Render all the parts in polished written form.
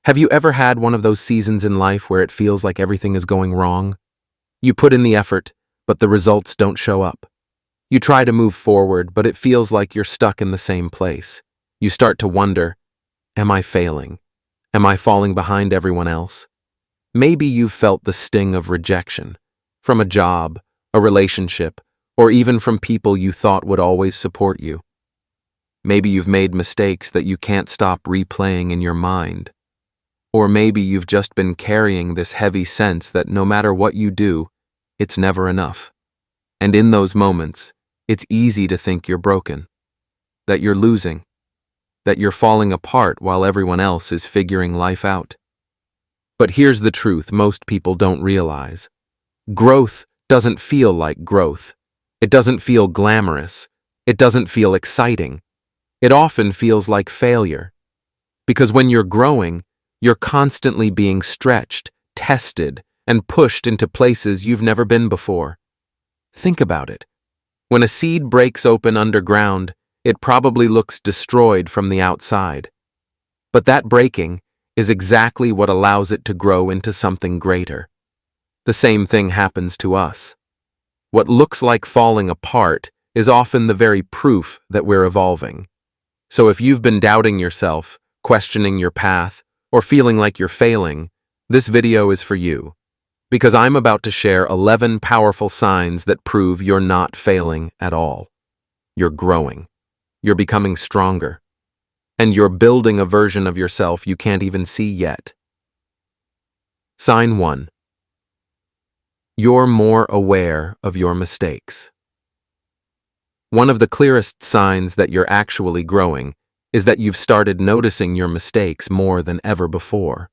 Have you ever had one of those seasons in life where it feels like everything is going wrong? You put in the effort, but the results don't show up. You try to move forward, but it feels like you're stuck in the same place. You start to wonder, am I failing? Am I falling behind everyone else? Maybe you've felt the sting of rejection, from a job, a relationship, or even from people you thought would always support you. Maybe you've made mistakes that you can't stop replaying in your mind. Or maybe you've just been carrying this heavy sense that no matter what you do, it's never enough. And in those moments, it's easy to think you're broken, that you're losing, that you're falling apart while everyone else is figuring life out. But here's the truth most people don't realize. Growth doesn't feel like growth. It doesn't feel glamorous. It doesn't feel exciting. It often feels like failure. Because when you're growing, you're constantly being stretched, tested, and pushed into places you've never been before. Think about it. When a seed breaks open underground, it probably looks destroyed from the outside. But that breaking is exactly what allows it to grow into something greater. The same thing happens to us. What looks like falling apart is often the very proof that we're evolving. So if you've been doubting yourself, questioning your path, or feeling like you're failing, this video is for you. Because I'm about to share 11 powerful signs that prove you're not failing at all. You're growing. You're becoming stronger. And you're building a version of yourself you can't even see yet. Sign 1. You're more aware of your mistakes. One of the clearest signs that you're actually growing is that you've started noticing your mistakes more than ever before.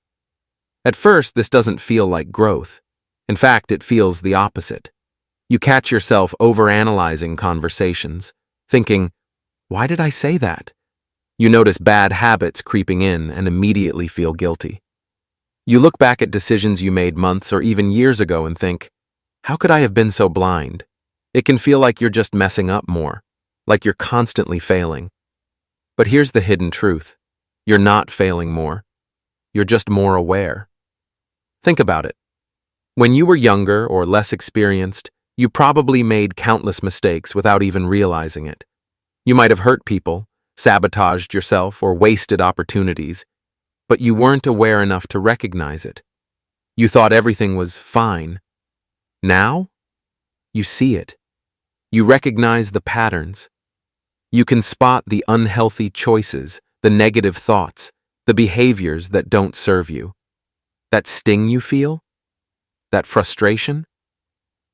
At first, this doesn't feel like growth. In fact, it feels the opposite. You catch yourself overanalyzing conversations, thinking, why did I say that? You notice bad habits creeping in and immediately feel guilty. You look back at decisions you made months or even years ago and think, how could I have been so blind? It can feel like you're just messing up more, like you're constantly failing. But here's the hidden truth. You're not failing more. You're just more aware. Think about it. When you were younger or less experienced, you probably made countless mistakes without even realizing it. You might have hurt people, sabotaged yourself, or wasted opportunities, but you weren't aware enough to recognize it. You thought everything was fine. Now, you see it. You recognize the patterns. You can spot the unhealthy choices, the negative thoughts, the behaviors that don't serve you. That sting you feel? That frustration?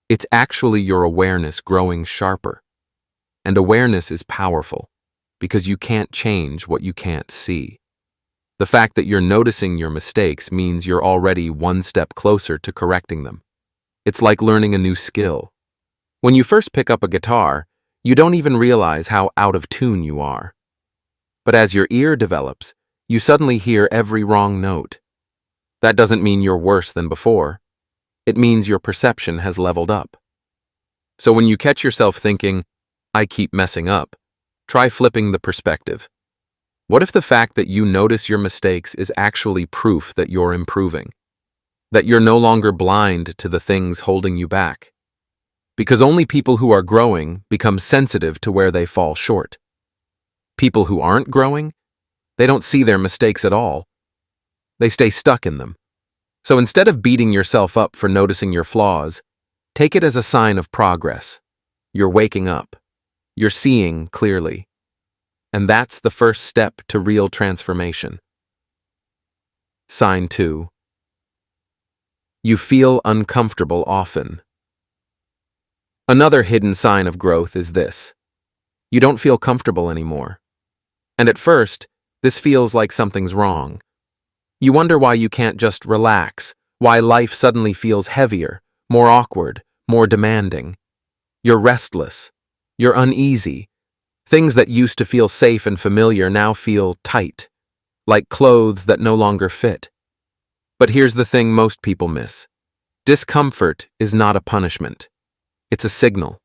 It's actually your awareness growing sharper. And awareness is powerful, because you can't change what you can't see. The fact that you're noticing your mistakes means you're already one step closer to correcting them. It's like learning a new skill. When you first pick up a guitar, you don't even realize how out of tune you are. But as your ear develops, you suddenly hear every wrong note. That doesn't mean you're worse than before. It means your perception has leveled up. So when you catch yourself thinking, I keep messing up, try flipping the perspective. What if the fact that you notice your mistakes is actually proof that you're improving? That you're no longer blind to the things holding you back? Because only people who are growing become sensitive to where they fall short. People who aren't growing, they don't see their mistakes at all. They stay stuck in them. So instead of beating yourself up for noticing your flaws, take it as a sign of progress. You're waking up. You're seeing clearly. And that's the first step to real transformation. Sign 2. You feel uncomfortable often. Another hidden sign of growth is this. You don't feel comfortable anymore. And at first, this feels like something's wrong. You wonder why you can't just relax, why life suddenly feels heavier, more awkward, more demanding. You're restless. You're uneasy. Things that used to feel safe and familiar now feel tight, like clothes that no longer fit. But here's the thing most people miss. Discomfort is not a punishment. It's a signal.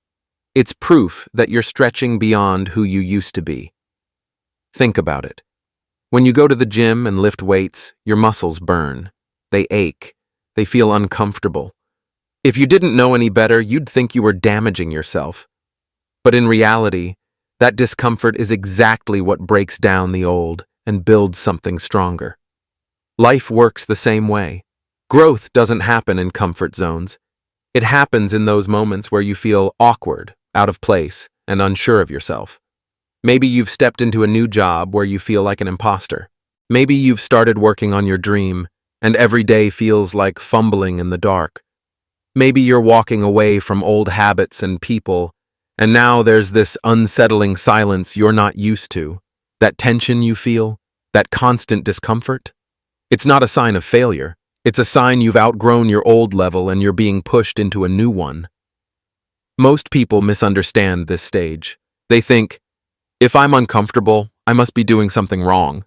It's proof that you're stretching beyond who you used to be. Think about it. When you go to the gym and lift weights, your muscles burn. They ache. They feel uncomfortable. If you didn't know any better, you'd think you were damaging yourself. But in reality, that discomfort is exactly what breaks down the old and builds something stronger. Life works the same way. Growth doesn't happen in comfort zones. It happens in those moments where you feel awkward, out of place, and unsure of yourself. Maybe you've stepped into a new job where you feel like an imposter. Maybe you've started working on your dream, and every day feels like fumbling in the dark. Maybe you're walking away from old habits and people, and now there's this unsettling silence you're not used to. That tension you feel, that constant discomfort. It's not a sign of failure. It's a sign you've outgrown your old level and you're being pushed into a new one. Most people misunderstand this stage. They think, if I'm uncomfortable, I must be doing something wrong.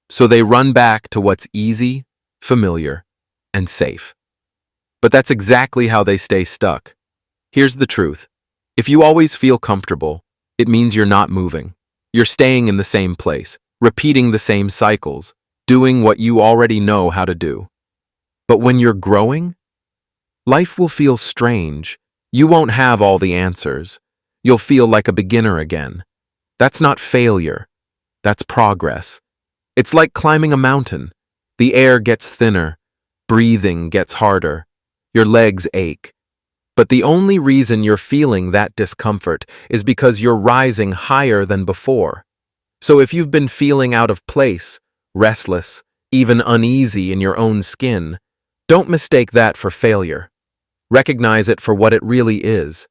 So they run back to what's easy, familiar, and safe. But that's exactly how they stay stuck. Here's the truth. If you always feel comfortable, it means you're not moving. You're staying in the same place, repeating the same cycles, doing what you already know how to do. But when you're growing, life will feel strange. You won't have all the answers. You'll feel like a beginner again. That's not failure. That's progress. It's like climbing a mountain. The air gets thinner. Breathing gets harder. Your legs ache. But the only reason you're feeling that discomfort is because you're rising higher than before. So if you've been feeling out of place, restless, even uneasy in your own skin, don't mistake that for failure. Recognize it for what it really is,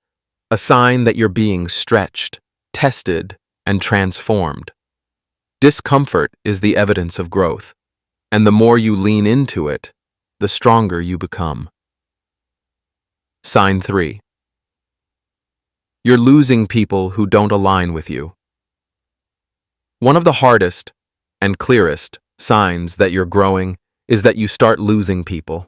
a sign that you're being stretched, tested, and transformed. Discomfort is the evidence of growth, and the more you lean into it, the stronger you become. Sign 3. You're losing people who don't align with you. One of the hardest and clearest signs that you're growing is that you start losing people.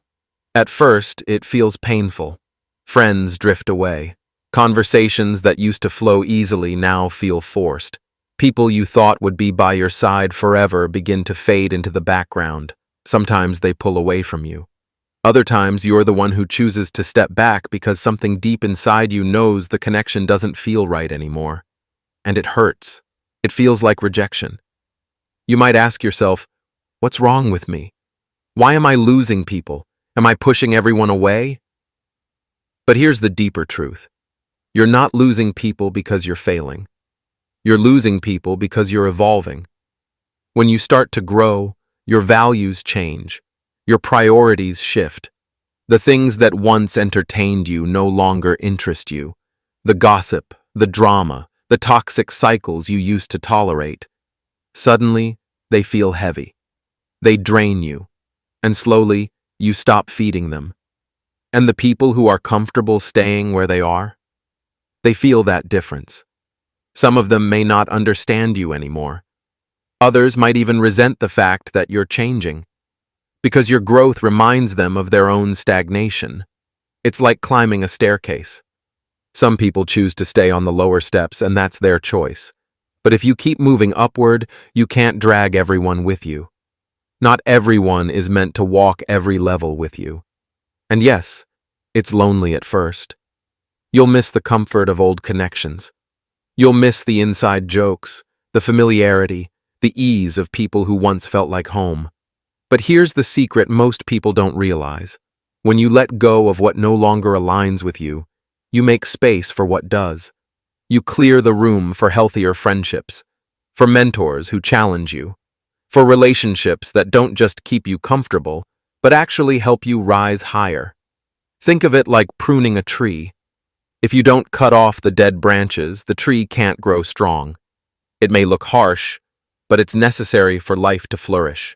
At first, it feels painful. Friends drift away. Conversations that used to flow easily now feel forced. People you thought would be by your side forever begin to fade into the background. Sometimes they pull away from you. Other times, you're the one who chooses to step back because something deep inside you knows the connection doesn't feel right anymore. And it hurts. It feels like rejection. You might ask yourself, what's wrong with me? Why am I losing people? Am I pushing everyone away? But here's the deeper truth. You're not losing people because you're failing. You're losing people because you're evolving. When you start to grow, your values change. Your priorities shift. The things that once entertained you no longer interest you. The gossip, the drama, the toxic cycles you used to tolerate. Suddenly, they feel heavy. They drain you. And slowly, you stop feeding them. And the people who are comfortable staying where they are, they feel that difference. Some of them may not understand you anymore. Others might even resent the fact that you're changing, because your growth reminds them of their own stagnation. It's like climbing a staircase. Some people choose to stay on the lower steps, and that's their choice. But if you keep moving upward, you can't drag everyone with you. Not everyone is meant to walk every level with you. And yes, it's lonely at first. You'll miss the comfort of old connections. You'll miss the inside jokes, the familiarity, the ease of people who once felt like home. But here's the secret most people don't realize. When you let go of what no longer aligns with you, you make space for what does. You clear the room for healthier friendships, for mentors who challenge you, for relationships that don't just keep you comfortable, but actually help you rise higher. Think of it like pruning a tree. If you don't cut off the dead branches, the tree can't grow strong. It may look harsh, but it's necessary for life to flourish.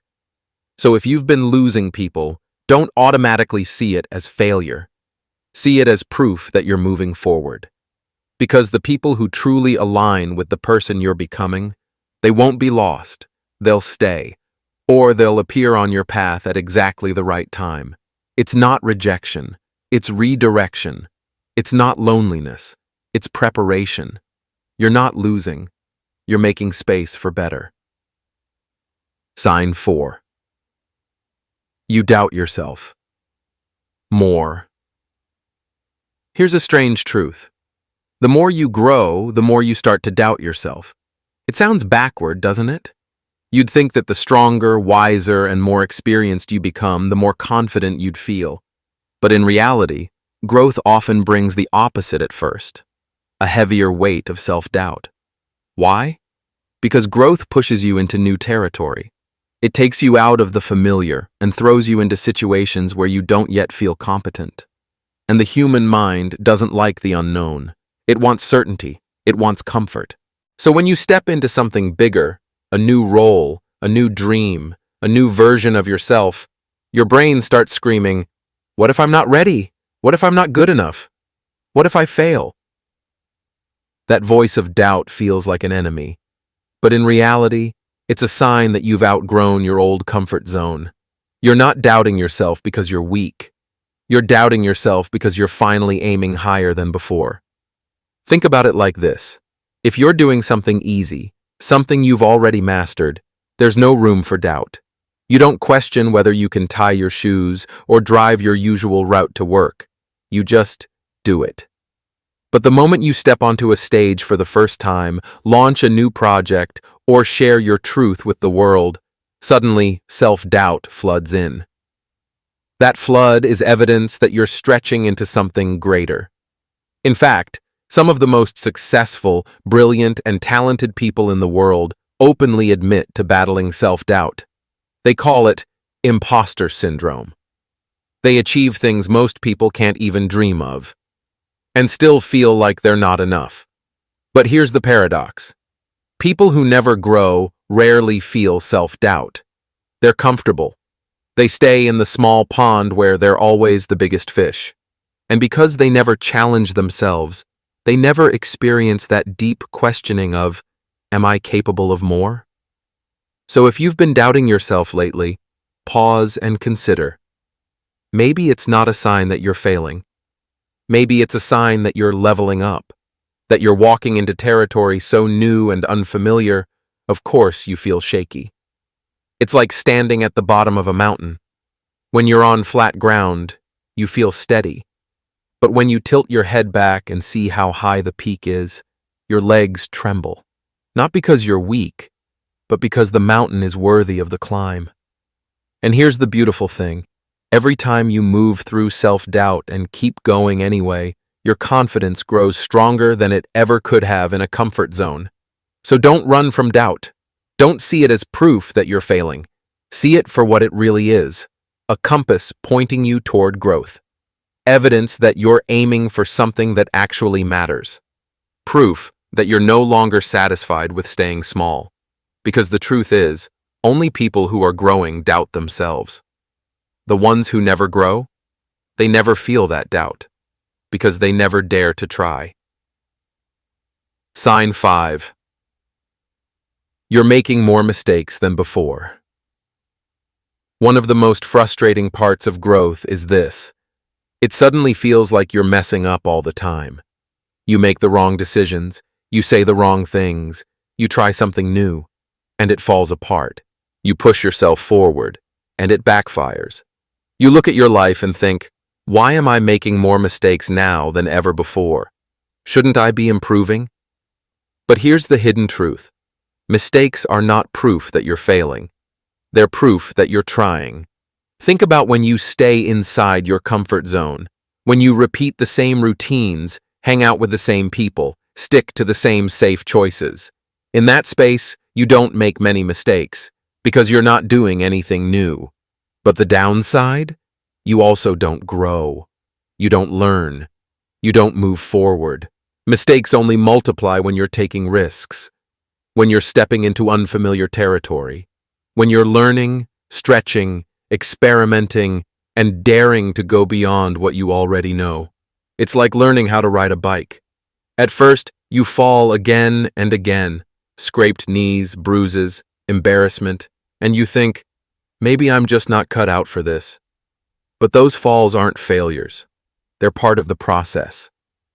So if you've been losing people, don't automatically see it as failure. See it as proof that you're moving forward. Because the people who truly align with the person you're becoming, they won't be lost. They'll stay. Or they'll appear on your path at exactly the right time. It's not rejection. It's redirection. It's not loneliness. It's preparation. You're not losing. You're making space for better. Sign 4. You doubt yourself. More. Here's a strange truth. The more you grow, the more you start to doubt yourself. It sounds backward, doesn't it? You'd think that the stronger, wiser, and more experienced you become, the more confident you'd feel. But in reality, growth often brings the opposite at first, a heavier weight of self-doubt. Why? Because growth pushes you into new territory. It takes you out of the familiar and throws you into situations where you don't yet feel competent. And the human mind doesn't like the unknown. It wants certainty. It wants comfort. So when you step into something bigger, a new role, a new dream, a new version of yourself, your brain starts screaming, "What if I'm not ready? What if I'm not good enough? What if I fail?" That voice of doubt feels like an enemy. But in reality, it's a sign that you've outgrown your old comfort zone. You're not doubting yourself because you're weak. You're doubting yourself because you're finally aiming higher than before. Think about it like this. If you're doing something easy, something you've already mastered, there's no room for doubt. You don't question whether you can tie your shoes or drive your usual route to work. You just do it. But the moment you step onto a stage for the first time, launch a new project, or share your truth with the world, suddenly self-doubt floods in. That flood is evidence that you're stretching into something greater. In fact, some of the most successful, brilliant, and talented people in the world openly admit to battling self-doubt. They call it imposter syndrome. They achieve things most people can't even dream of, and still feel like they're not enough. But here's the paradox. People who never grow rarely feel self-doubt. They're comfortable. They stay in the small pond where they're always the biggest fish. And because they never challenge themselves, they never experience that deep questioning of, am I capable of more? So if you've been doubting yourself lately, pause and consider. Maybe it's not a sign that you're failing. Maybe it's a sign that you're leveling up, that you're walking into territory so new and unfamiliar, of course you feel shaky. It's like standing at the bottom of a mountain. When you're on flat ground, you feel steady. But when you tilt your head back and see how high the peak is, your legs tremble. Not because you're weak, but because the mountain is worthy of the climb. And here's the beautiful thing. Every time you move through self-doubt and keep going anyway, your confidence grows stronger than it ever could have in a comfort zone. So don't run from doubt. Don't see it as proof that you're failing. See it for what it really is, a compass pointing you toward growth. Evidence that you're aiming for something that actually matters. Proof that you're no longer satisfied with staying small. Because the truth is, only people who are growing doubt themselves. The ones who never grow, they never feel that doubt, because they never dare to try. Sign 5. You're making more mistakes than before. One of the most frustrating parts of growth is this. It suddenly feels like you're messing up all the time. You make the wrong decisions, you say the wrong things, you try something new, and it falls apart. You push yourself forward, and it backfires. You look at your life and think, why am I making more mistakes now than ever before? Shouldn't I be improving? But here's the hidden truth. Mistakes are not proof that you're failing. They're proof that you're trying. Think about when you stay inside your comfort zone, when you repeat the same routines, hang out with the same people, stick to the same safe choices. In that space, you don't make many mistakes, because you're not doing anything new. But the downside? You also don't grow. You don't learn. You don't move forward. Mistakes only multiply when you're taking risks, when you're stepping into unfamiliar territory, when you're learning, stretching, experimenting, and daring to go beyond what you already know. It's like learning how to ride a bike. At first, you fall again and again, scraped knees, bruises, embarrassment, and you think, maybe I'm just not cut out for this. But those falls aren't failures. They're part of the process.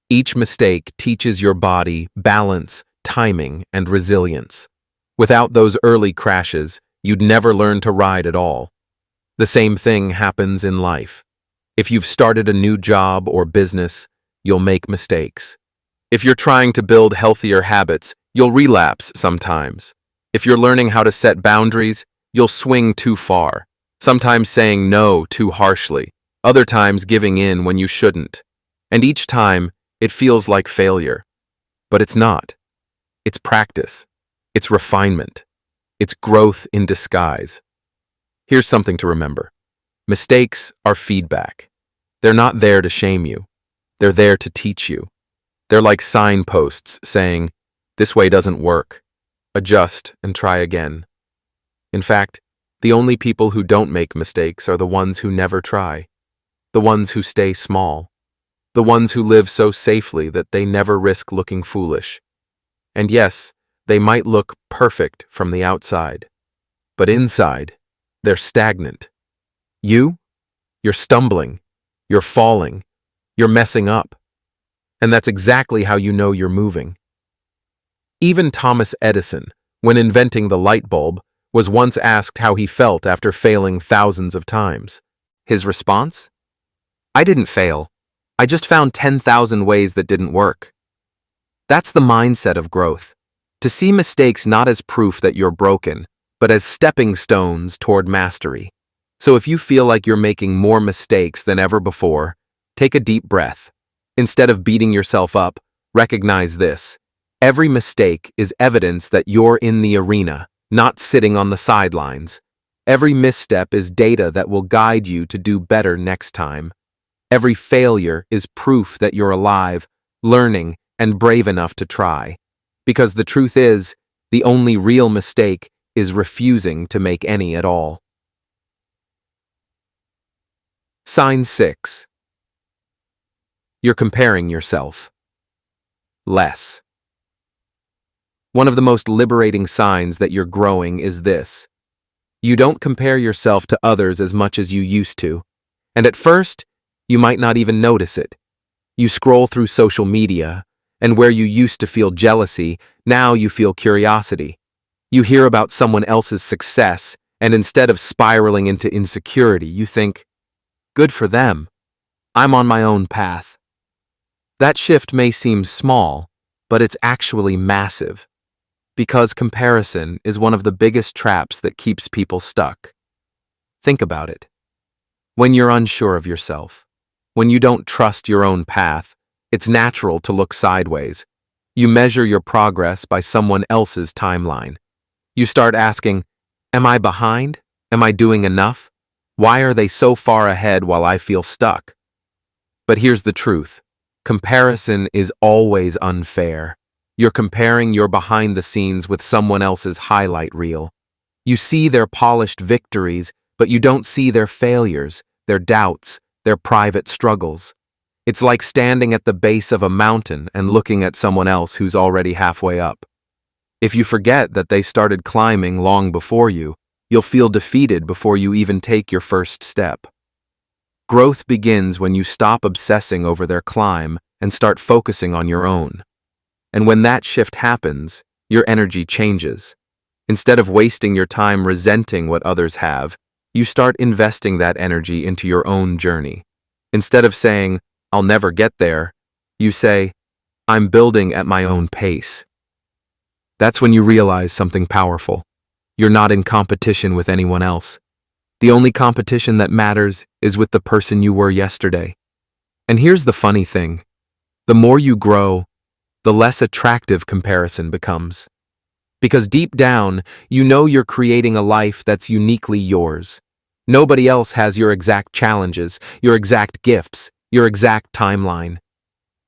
Each mistake teaches your body balance, timing, and resilience. Without those early crashes, you'd never learn to ride at all. The same thing happens in life. If you've started a new job or business, you'll make mistakes. If you're trying to build healthier habits, you'll relapse sometimes. If you're learning how to set boundaries, you'll swing too far, sometimes saying no too harshly, other times giving in when you shouldn't. And each time, it feels like failure. But it's not. It's practice. It's refinement. It's growth in disguise. Here's something to remember. Mistakes are feedback. They're not there to shame you. They're there to teach you. They're like signposts saying, "This way doesn't work. Adjust and try again." In fact, the only people who don't make mistakes are the ones who never try, the ones who stay small, the ones who live so safely that they never risk looking foolish. And yes, they might look perfect from the outside, but inside, they're stagnant. You're stumbling, you're falling, you're messing up. And that's exactly how you know you're moving. Even Thomas Edison, when inventing the light bulb, was once asked how he felt after failing thousands of times. His response? "I didn't fail. I just found 10,000 ways that didn't work." That's the mindset of growth. To see mistakes not as proof that you're broken, but as stepping stones toward mastery. So if you feel like you're making more mistakes than ever before, take a deep breath. Instead of beating yourself up, recognize this. Every mistake is evidence that you're in the arena, not sitting on the sidelines. Every misstep is data that will guide you to do better next time. Every failure is proof that you're alive, learning, and brave enough to try. Because the truth is, the only real mistake is refusing to make any at all. Sign 6. You're comparing yourself. Less. One of the most liberating signs that you're growing is this. You don't compare yourself to others as much as you used to. And at first, you might not even notice it. You scroll through social media, and where you used to feel jealousy, now you feel curiosity. You hear about someone else's success, and instead of spiraling into insecurity, you think, "Good for them. I'm on my own path." That shift may seem small, but it's actually massive. Because comparison is one of the biggest traps that keeps people stuck. Think about it. When you're unsure of yourself, when you don't trust your own path, it's natural to look sideways. You measure your progress by someone else's timeline. You start asking, "Am I behind? Am I doing enough? Why are they so far ahead while I feel stuck?" But here's the truth. Comparison is always unfair. You're comparing your behind the scenes with someone else's highlight reel. You see their polished victories, but you don't see their failures, their doubts, their private struggles. It's like standing at the base of a mountain and looking at someone else who's already halfway up. If you forget that they started climbing long before you, you'll feel defeated before you even take your first step. Growth begins when you stop obsessing over their climb and start focusing on your own. And when that shift happens, your energy changes. Instead of wasting your time resenting what others have, you start investing that energy into your own journey. Instead of saying, "I'll never get there," you say, "I'm building at my own pace." That's when you realize something powerful. You're not in competition with anyone else. The only competition that matters is with the person you were yesterday. And here's the funny thing. The more you grow, the less attractive comparison becomes. Because deep down, you know you're creating a life that's uniquely yours. Nobody else has your exact challenges, your exact gifts, your exact timeline.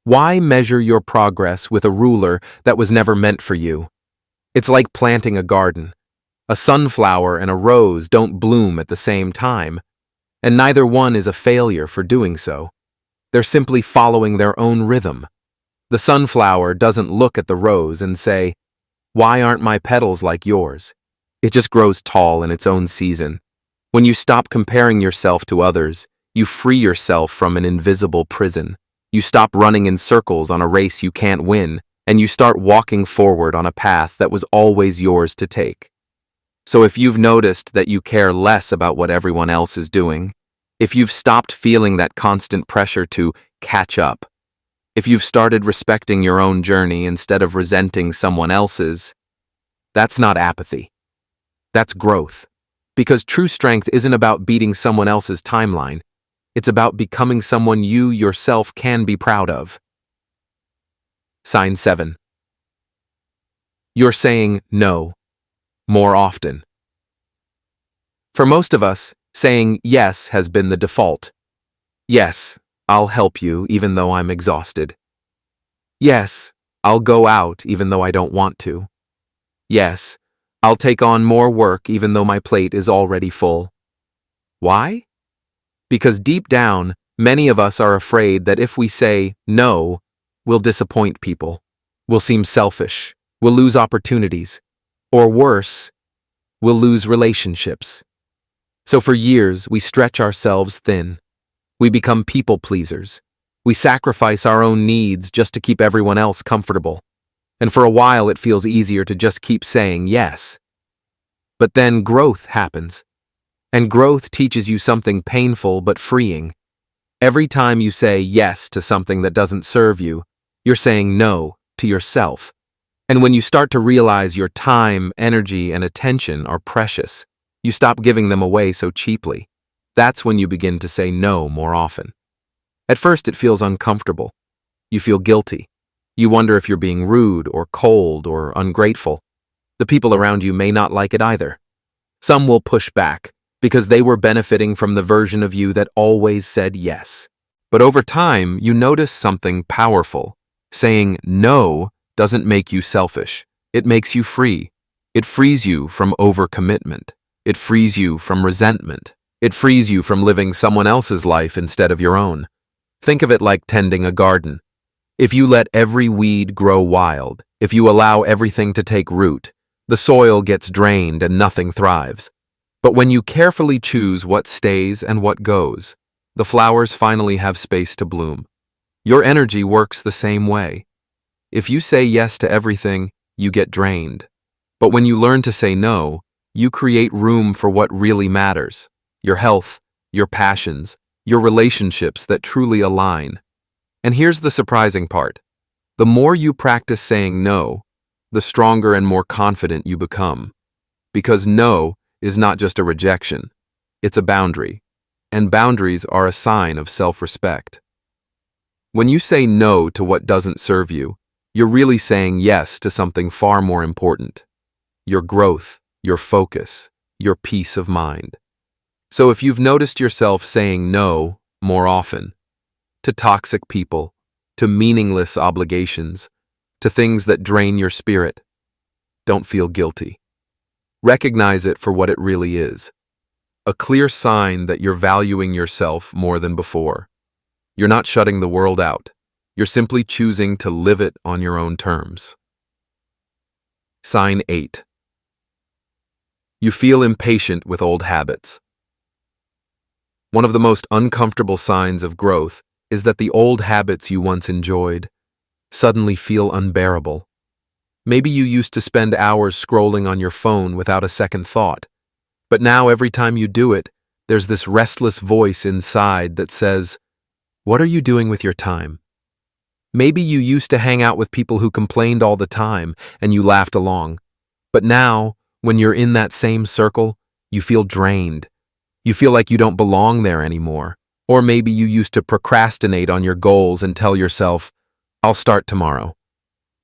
Why measure your progress with a ruler that was never meant for you? It's like planting a garden. A sunflower and a rose don't bloom at the same time, and neither one is a failure for doing so. They're simply following their own rhythm. The sunflower doesn't look at the rose and say, "Why aren't my petals like yours?" It just grows tall in its own season. When you stop comparing yourself to others, you free yourself from an invisible prison. You stop running in circles on a race you can't win, and you start walking forward on a path that was always yours to take. So if you've noticed that you care less about what everyone else is doing, if you've stopped feeling that constant pressure to catch up, if you've started respecting your own journey instead of resenting someone else's, that's not apathy. That's growth. Because true strength isn't about beating someone else's timeline. It's about becoming someone you yourself can be proud of. Sign 7. You're saying no more often. For most of us, saying yes has been the default. Yes, I'll help you even though I'm exhausted. Yes, I'll go out even though I don't want to. Yes, I'll take on more work even though my plate is already full. Why? Because deep down, many of us are afraid that if we say no, we'll disappoint people, we'll seem selfish, we'll lose opportunities, or worse, we'll lose relationships. So for years, we stretch ourselves thin. We become people pleasers. We sacrifice our own needs just to keep everyone else comfortable. And for a while, it feels easier to just keep saying yes. But then growth happens. And growth teaches you something painful but freeing. Every time you say yes to something that doesn't serve you, you're saying no to yourself. And when you start to realize your time, energy, and attention are precious, you stop giving them away so cheaply. That's when you begin to say no more often. At first, it feels uncomfortable. You feel guilty. You wonder if you're being rude or cold or ungrateful. The people around you may not like it either. Some will push back because they were benefiting from the version of you that always said yes. But over time, you notice something powerful. Saying no doesn't make you selfish. It makes you free. It frees you from overcommitment. It frees you from resentment. It frees you from living someone else's life instead of your own. Think of it like tending a garden. If you let every weed grow wild, if you allow everything to take root, the soil gets drained and nothing thrives. But when you carefully choose what stays and what goes, the flowers finally have space to bloom. Your energy works the same way. If you say yes to everything, you get drained. But when you learn to say no, you create room for what really matters: your health, your passions, your relationships that truly align. And here's the surprising part. The more you practice saying no, the stronger and more confident you become. Because no is not just a rejection, it's a boundary. And boundaries are a sign of self-respect. When you say no to what doesn't serve you, you're really saying yes to something far more important: your growth, your focus, your peace of mind. So if you've noticed yourself saying no more often, to toxic people, to meaningless obligations, to things that drain your spirit, don't feel guilty. Recognize it for what it really is: a clear sign that you're valuing yourself more than before. You're not shutting the world out. You're simply choosing to live it on your own terms. Sign 8. You feel impatient with old habits. One of the most uncomfortable signs of growth is that the old habits you once enjoyed suddenly feel unbearable. Maybe you used to spend hours scrolling on your phone without a second thought, but now every time you do it, there's this restless voice inside that says, "What are you doing with your time?" Maybe you used to hang out with people who complained all the time and you laughed along, but now, when you're in that same circle, you feel drained. You feel like you don't belong there anymore. Or maybe you used to procrastinate on your goals and tell yourself, "I'll start tomorrow."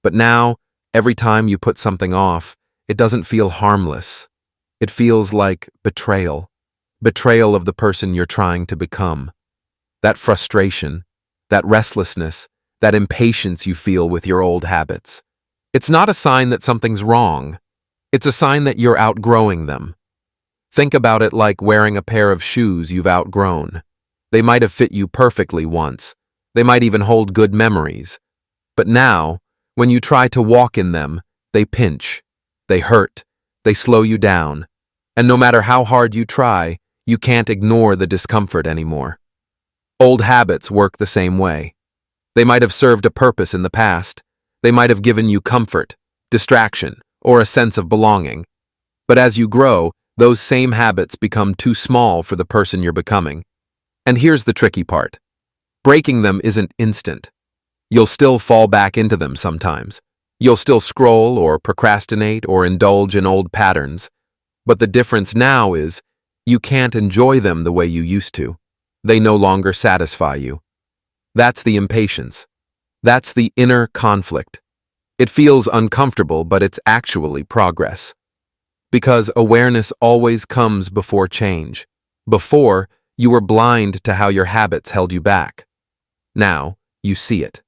But now, every time you put something off, it doesn't feel harmless. It feels like betrayal. Betrayal of the person you're trying to become. That frustration, that restlessness, that impatience you feel with your old habits. It's not a sign that something's wrong. It's a sign that you're outgrowing them. Think about it like wearing a pair of shoes you've outgrown. They might have fit you perfectly once. They might even hold good memories. But now, when you try to walk in them, they pinch, they hurt, they slow you down. And no matter how hard you try, you can't ignore the discomfort anymore. Old habits work the same way. They might have served a purpose in the past. They might have given you comfort, distraction, or a sense of belonging. But as you grow, those same habits become too small for the person you're becoming. And here's the tricky part. Breaking them isn't instant. You'll still fall back into them sometimes. You'll still scroll or procrastinate or indulge in old patterns. But the difference now is you can't enjoy them the way you used to. They no longer satisfy you. That's the impatience. That's the inner conflict. It feels uncomfortable, but it's actually progress. Because awareness always comes before change. Before, you were blind to how your habits held you back. Now, you see it.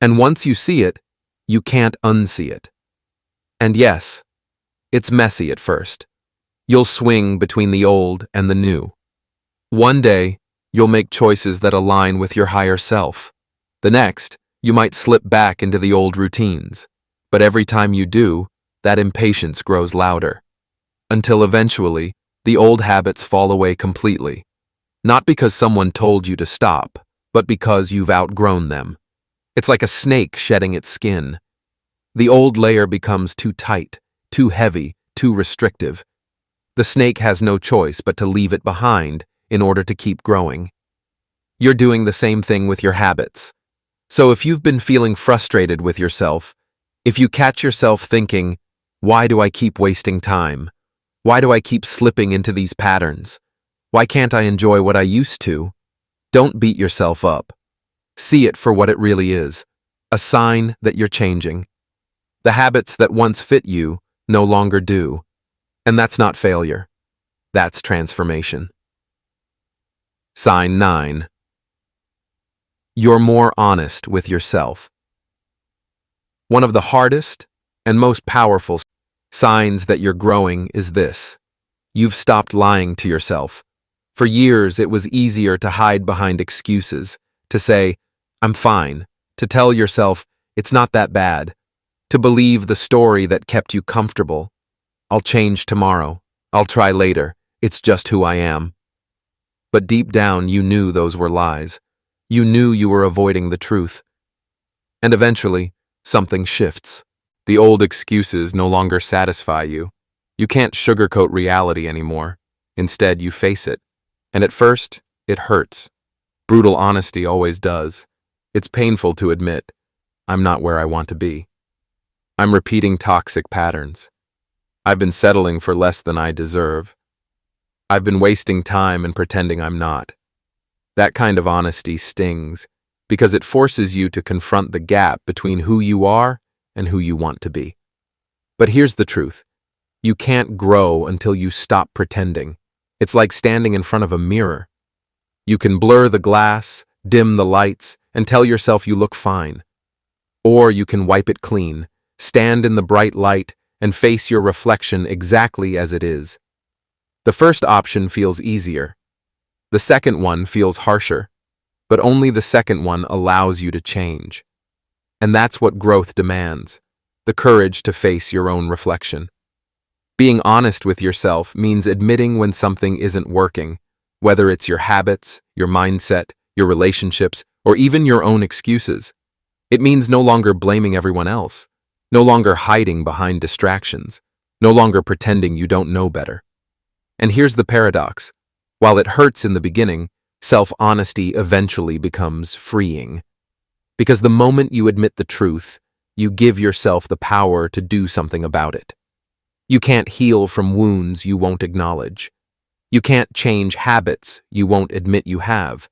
And once you see it, you can't unsee it. And yes, it's messy at first. You'll swing between the old and the new. One day, you'll make choices that align with your higher self. The next, you might slip back into the old routines. But every time you do, that impatience grows louder. Until eventually, the old habits fall away completely. Not because someone told you to stop, but because you've outgrown them. It's like a snake shedding its skin. The old layer becomes too tight, too heavy, too restrictive. The snake has no choice but to leave it behind in order to keep growing. You're doing the same thing with your habits. So if you've been feeling frustrated with yourself, if you catch yourself thinking, why do I keep wasting time? Why do I keep slipping into these patterns? Why can't I enjoy what I used to? Don't beat yourself up. See it for what it really is, a sign that you're changing. The habits that once fit you no longer do. And that's not failure. That's transformation. Sign 9. You're more honest with yourself. One of the hardest and most powerful signs that you're growing is this. You've stopped lying to yourself. For years, it was easier to hide behind excuses, to say, I'm fine, to tell yourself, it's not that bad, to believe the story that kept you comfortable. I'll change tomorrow. I'll try later. It's just who I am. But deep down, you knew those were lies. You knew you were avoiding the truth. And eventually, something shifts. The old excuses no longer satisfy you. You can't sugarcoat reality anymore. Instead, you face it. And at first, it hurts. Brutal honesty always does. It's painful to admit, I'm not where I want to be. I'm repeating toxic patterns. I've been settling for less than I deserve. I've been wasting time and pretending I'm not. That kind of honesty stings because it forces you to confront the gap between who you are and who you want to be. But here's the truth. You can't grow until you stop pretending. It's like standing in front of a mirror. You can blur the glass, dim the lights, and tell yourself you look fine. Or you can wipe it clean, stand in the bright light, and face your reflection exactly as it is. The first option feels easier. The second one feels harsher, but only the second one allows you to change. And that's what growth demands, the courage to face your own reflection. Being honest with yourself means admitting when something isn't working, whether it's your habits, your mindset, your relationships, or even your own excuses. It means no longer blaming everyone else. No longer hiding behind distractions, no longer pretending you don't know better. And here's the paradox. While it hurts in the beginning, self-honesty eventually becomes freeing. Because the moment you admit the truth, you give yourself the power to do something about it. You can't heal from wounds you won't acknowledge. You can't change habits you won't admit you have.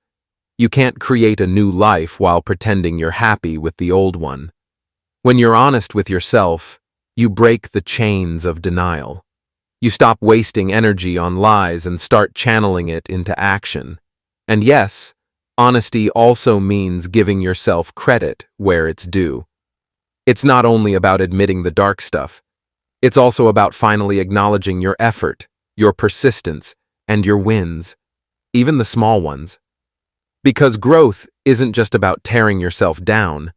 You can't create a new life while pretending you're happy with the old one. When you're honest with yourself, you break the chains of denial. You stop wasting energy on lies and start channeling it into action. And yes, honesty also means giving yourself credit where it's due. It's not only about admitting the dark stuff. It's also about finally acknowledging your effort, your persistence, and your wins, even the small ones. Because growth isn't just about tearing yourself down.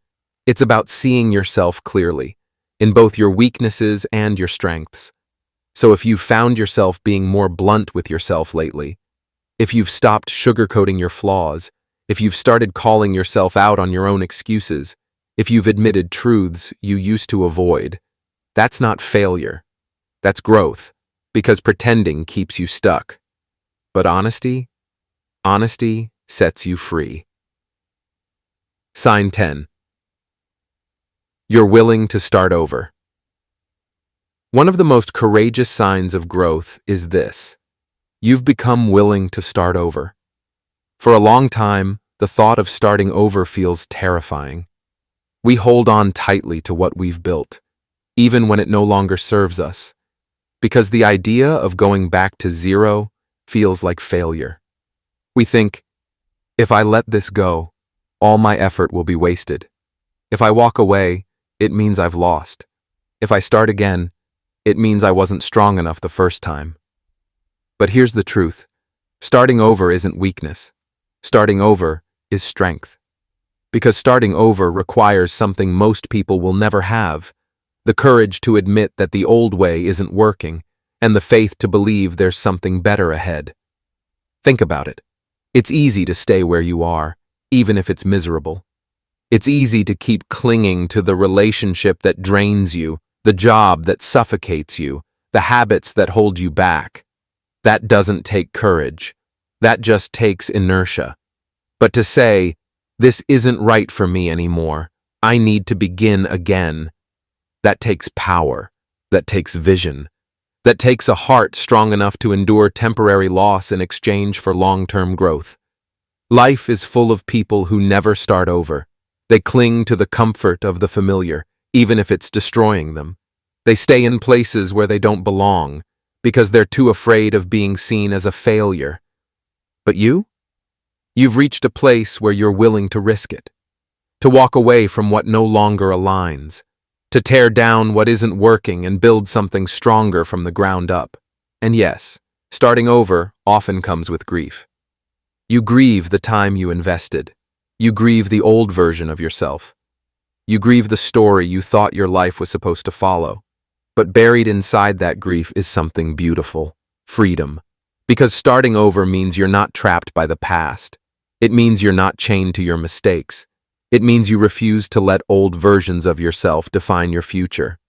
It's about seeing yourself clearly, in both your weaknesses and your strengths. So if you've found yourself being more blunt with yourself lately, if you've stopped sugarcoating your flaws, if you've started calling yourself out on your own excuses, if you've admitted truths you used to avoid, that's not failure. That's growth. because pretending keeps you stuck. But honesty sets you free. Sign 10. You're willing to start over. One of the most courageous signs of growth is this. You've become willing to start over. For a long time, the thought of starting over feels terrifying. We hold on tightly to what we've built, even when it no longer serves us, because the idea of going back to zero feels like failure. We think, if I let this go, all my effort will be wasted. If I walk away, it means I've lost. If I start again, it means I wasn't strong enough the first time. But here's the truth. Starting over isn't weakness. Starting over is strength. Because starting over requires something most people will never have: the courage to admit that the old way isn't working, and the faith to believe there's something better ahead. Think about it. It's easy to stay where you are, even if it's miserable. It's easy to keep clinging to the relationship that drains you, the job that suffocates you, the habits that hold you back. That doesn't take courage. That just takes inertia. But to say, this isn't right for me anymore, I need to begin again, that takes power, that takes vision, that takes a heart strong enough to endure temporary loss in exchange for long-term growth. Life is full of people who never start over. They cling to the comfort of the familiar, even if it's destroying them. They stay in places where they don't belong, because they're too afraid of being seen as a failure. But you've reached a place where you're willing to risk it, to walk away from what no longer aligns, to tear down what isn't working and build something stronger from the ground up. And yes, starting over often comes with grief. You grieve the time you invested. You grieve the old version of yourself. You grieve the story you thought your life was supposed to follow. But buried inside that grief is something beautiful: freedom. Because starting over means you're not trapped by the past. It means you're not chained to your mistakes. It means you refuse to let old versions of yourself define your future.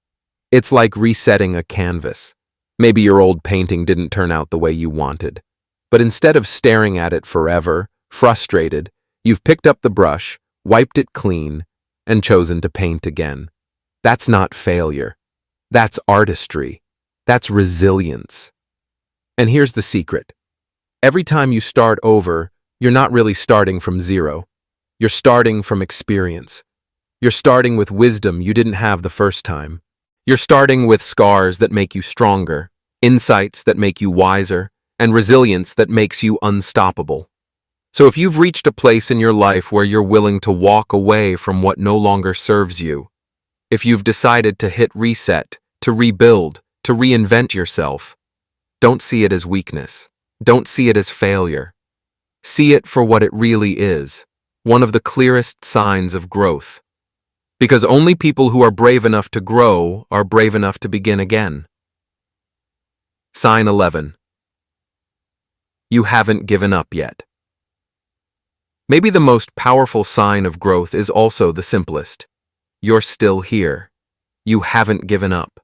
It's like resetting a canvas. Maybe your old painting didn't turn out the way you wanted. But instead of staring at it forever, frustrated, you've picked up the brush, wiped it clean, and chosen to paint again. That's not failure. That's artistry. That's resilience. And here's the secret. Every time you start over, you're not really starting from zero. You're starting from experience. You're starting with wisdom you didn't have the first time. You're starting with scars that make you stronger, insights that make you wiser, and resilience that makes you unstoppable. So if you've reached a place in your life where you're willing to walk away from what no longer serves you, if you've decided to hit reset, to rebuild, to reinvent yourself, don't see it as weakness. Don't see it as failure. See it for what it really is, one of the clearest signs of growth. Because only people who are brave enough to grow are brave enough to begin again. Sign 11. You haven't given up yet. Maybe the most powerful sign of growth is also the simplest. You're still here. You haven't given up.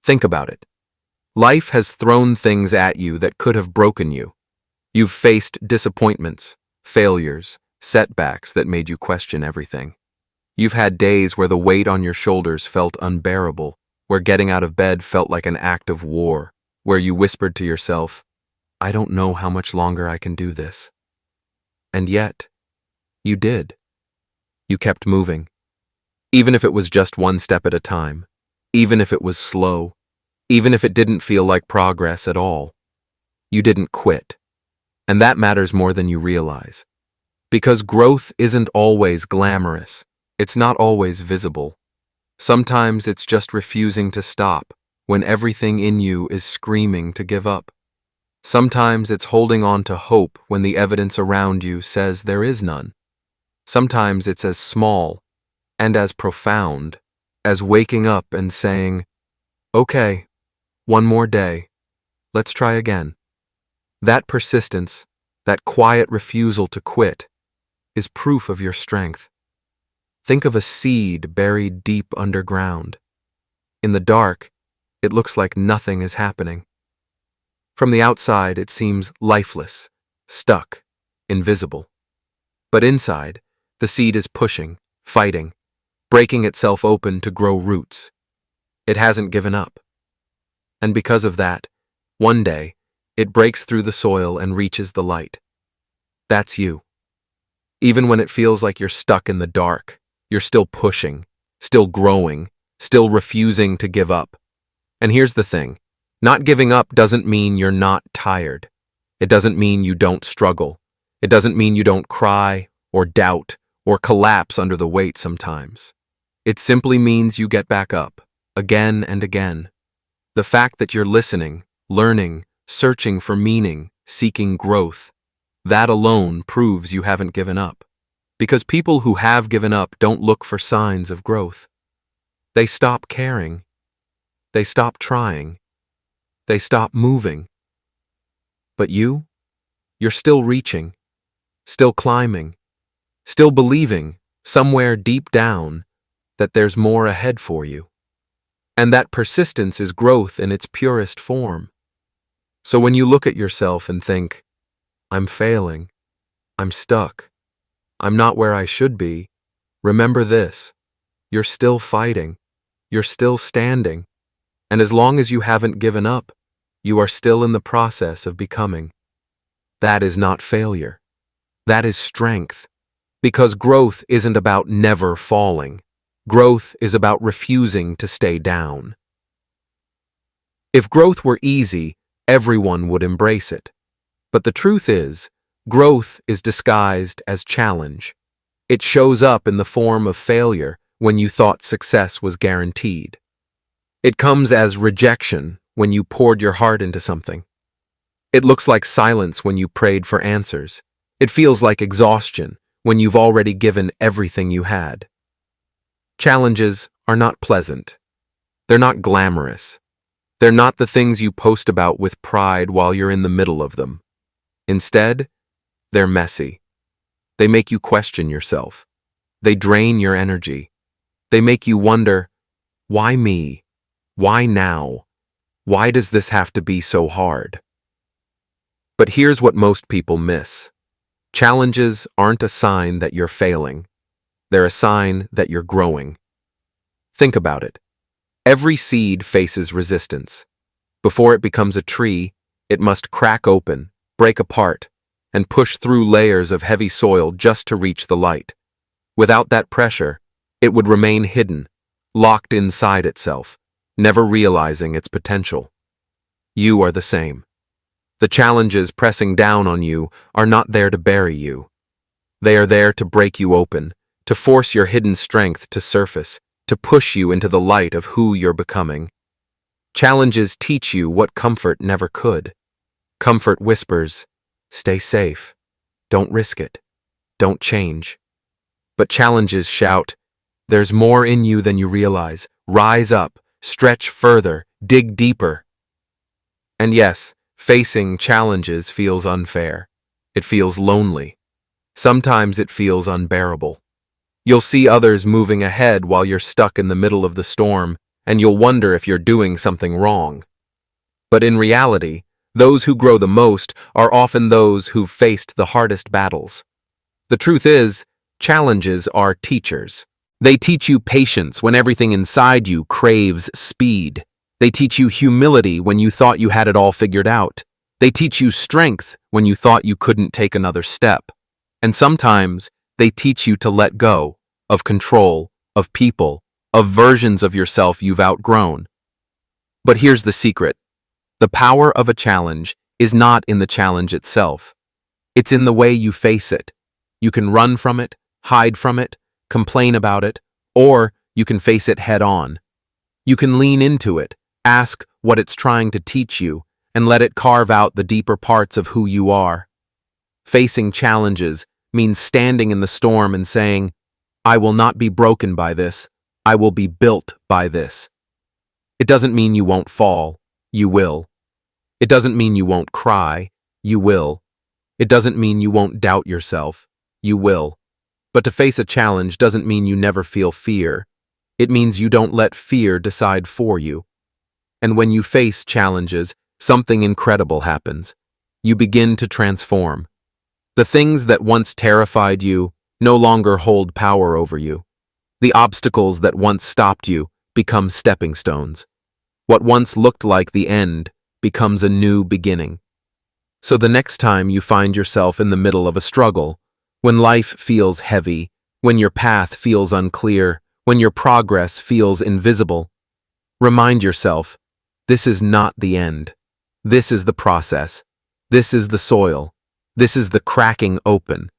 Think about it. Life has thrown things at you that could have broken you. You've faced disappointments, failures, setbacks that made you question everything. You've had days where the weight on your shoulders felt unbearable, where getting out of bed felt like an act of war, where you whispered to yourself, I don't know how much longer I can do this. And yet, you did. You kept moving. Even if it was just one step at a time, even if it was slow, even if it didn't feel like progress at all, you didn't quit. And that matters more than you realize. Because growth isn't always glamorous. It's not always visible. Sometimes it's just refusing to stop when everything in you is screaming to give up. Sometimes it's holding on to hope when the evidence around you says there is none. Sometimes it's as small and as profound as waking up and saying, okay, one more day, let's try again. That persistence, that quiet refusal to quit, is proof of your strength. Think of a seed buried deep underground. In the dark, it looks like nothing is happening. From the outside, it seems lifeless, stuck, invisible. But inside, the seed is pushing, fighting, breaking itself open to grow roots. It hasn't given up. And because of that, one day, it breaks through the soil and reaches the light. That's you. Even when it feels like you're stuck in the dark, you're still pushing, still growing, still refusing to give up. And here's the thing. Not giving up doesn't mean you're not tired. It doesn't mean you don't struggle. It doesn't mean you don't cry, or doubt, or collapse under the weight sometimes. It simply means you get back up, again and again. The fact that you're listening, learning, searching for meaning, seeking growth, that alone proves you haven't given up. Because people who have given up don't look for signs of growth. They stop caring. They stop trying. They stop moving. But you're still reaching, still climbing, still believing, somewhere deep down, that there's more ahead for you. And that persistence is growth in its purest form. So when you look at yourself and think, I'm failing, I'm stuck, I'm not where I should be, remember this: you're still fighting, you're still standing, and as long as you haven't given up, you are still in the process of becoming. That is not failure. That is strength. Because growth isn't about never falling. Growth is about refusing to stay down. If growth were easy, everyone would embrace it. But the truth is, growth is disguised as challenge. It shows up in the form of failure when you thought success was guaranteed. It comes as rejection when you poured your heart into something. It looks like silence when you prayed for answers. It feels like exhaustion when you've already given everything you had. Challenges are not pleasant. They're not glamorous. They're not the things you post about with pride while you're in the middle of them. Instead, they're messy. They make you question yourself. They drain your energy. They make you wonder, why me? Why now? Why does this have to be so hard? But here's what most people miss. Challenges aren't a sign that you're failing. They're a sign that you're growing. Think about it. Every seed faces resistance. Before it becomes a tree, it must crack open, break apart, and push through layers of heavy soil just to reach the light. Without that pressure, it would remain hidden, locked inside itself, never realizing its potential. You are the same. The challenges pressing down on you are not there to bury you. They are there to break you open, to force your hidden strength to surface, to push you into the light of who you're becoming. Challenges teach you what comfort never could. Comfort whispers, stay safe, don't risk it, don't change. But challenges shout, there's more in you than you realize. Rise up, stretch further, dig deeper. And yes, facing challenges feels unfair. It feels lonely. Sometimes it feels unbearable. You'll see others moving ahead while you're stuck in the middle of the storm, and you'll wonder if you're doing something wrong. But in reality, those who grow the most are often those who've faced the hardest battles. The truth is, challenges are teachers. They teach you patience when everything inside you craves speed. They teach you humility when you thought you had it all figured out. They teach you strength when you thought you couldn't take another step. And sometimes, they teach you to let go of control, of people, of versions of yourself you've outgrown. But here's the secret. The power of a challenge is not in the challenge itself. It's in the way you face it. You can run from it, hide from it, complain about it, or you can face it head on. You can lean into it, ask what it's trying to teach you, and let it carve out the deeper parts of who you are. Facing challenges means standing in the storm and saying, I will not be broken by this. I will be built by this. It doesn't mean you won't fall. You will. It doesn't mean you won't cry. You will. It doesn't mean you won't doubt yourself. You will. But to face a challenge doesn't mean you never feel fear. It means you don't let fear decide for you. And when you face challenges, something incredible happens. You begin to transform. The things that once terrified you no longer hold power over you. The obstacles that once stopped you become stepping stones. What once looked like the end becomes a new beginning. So the next time you find yourself in the middle of a struggle, when life feels heavy, when your path feels unclear, when your progress feels invisible, remind yourself, this is not the end. This is the process. This is the soil. This is the cracking open.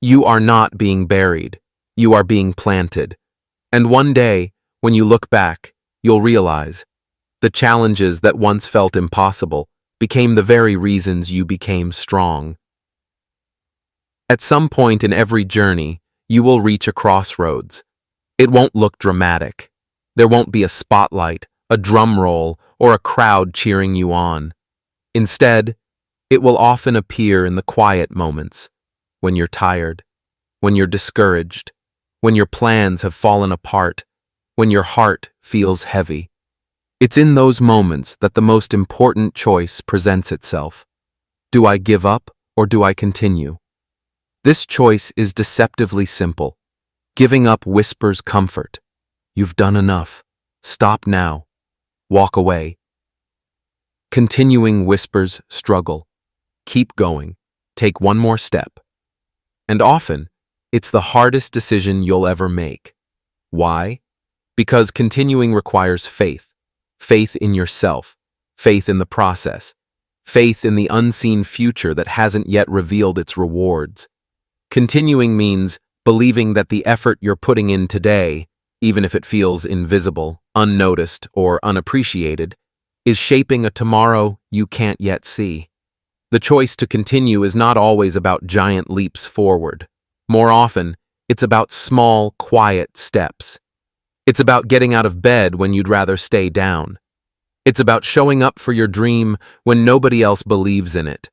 You are not being buried. You are being planted. And one day, when you look back, you'll realize the challenges that once felt impossible became the very reasons you became strong. At some point in every journey, you will reach a crossroads. It won't look dramatic. There won't be a spotlight, a drum roll, or a crowd cheering you on. Instead, it will often appear in the quiet moments, when you're tired, when you're discouraged, when your plans have fallen apart, when your heart feels heavy. It's in those moments that the most important choice presents itself. Do I give up or do I continue? This choice is deceptively simple. Giving up whispers comfort. You've done enough. Stop now. Walk away. Continuing whispers struggle. Keep going. Take one more step. And often, it's the hardest decision you'll ever make. Why? Because continuing requires faith. Faith in yourself. Faith in the process. Faith in the unseen future that hasn't yet revealed its rewards. Continuing means believing that the effort you're putting in today, even if it feels invisible, unnoticed, or unappreciated, is shaping a tomorrow you can't yet see. The choice to continue is not always about giant leaps forward. More often, it's about small, quiet steps. It's about getting out of bed when you'd rather stay down. It's about showing up for your dream when nobody else believes in it.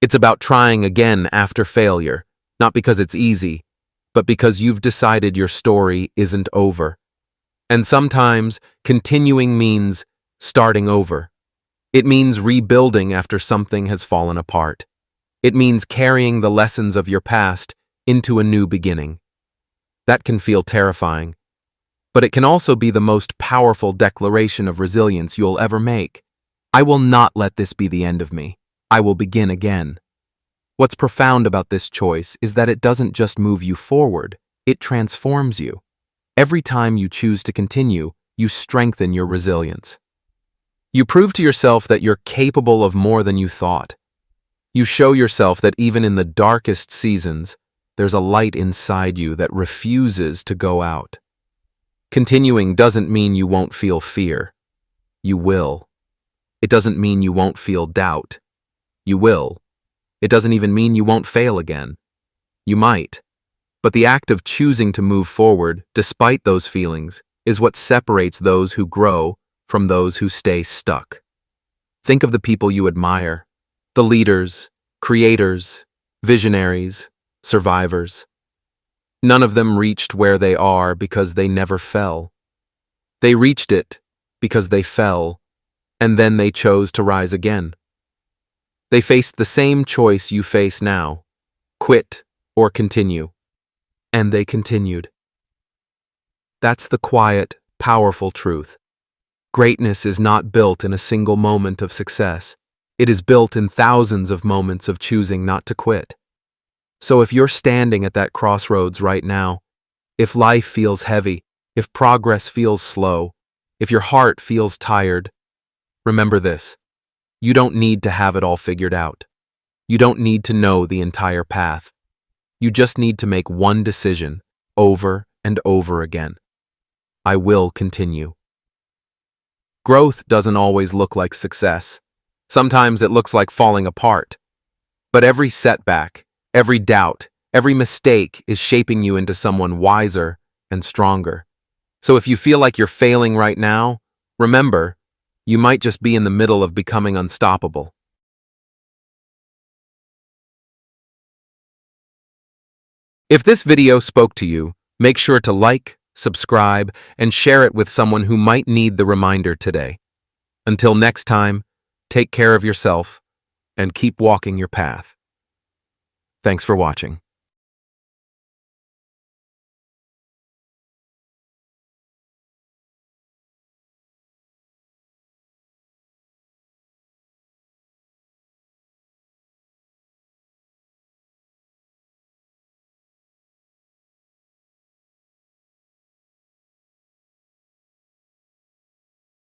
It's about trying again after failure, not because it's easy, but because you've decided your story isn't over. And sometimes, continuing means starting over. It means rebuilding after something has fallen apart. It means carrying the lessons of your past into a new beginning. That can feel terrifying, but it can also be the most powerful declaration of resilience you'll ever make. I will not let this be the end of me. I will begin again. What's profound about this choice is that it doesn't just move you forward, it transforms you. Every time you choose to continue, you strengthen your resilience. You prove to yourself that you're capable of more than you thought. You show yourself that even in the darkest seasons, there's a light inside you that refuses to go out. Continuing doesn't mean you won't feel fear. You will. It doesn't mean you won't feel doubt. You will. It doesn't even mean you won't fail again. You might. But the act of choosing to move forward, despite those feelings, is what separates those who grow from those who stay stuck. Think of the people you admire, the leaders, creators, visionaries, survivors. None of them reached where they are because they never fell. They reached it because they fell, and then they chose to rise again. They faced the same choice you face now, quit or continue. And they continued. That's the quiet, powerful truth. Greatness is not built in a single moment of success. It is built in thousands of moments of choosing not to quit. So if you're standing at that crossroads right now, if life feels heavy, if progress feels slow, if your heart feels tired, remember this. You don't need to have it all figured out. You don't need to know the entire path. You just need to make one decision over and over again. I will continue. Growth doesn't always look like success. Sometimes it looks like falling apart. But every setback, every doubt, every mistake is shaping you into someone wiser and stronger. So if you feel like you're failing right now, remember, you might just be in the middle of becoming unstoppable. If this video spoke to you, make sure to like, subscribe, and share it with someone who might need the reminder today. Until next time, Take care of yourself and keep walking your path. Thanks for watching.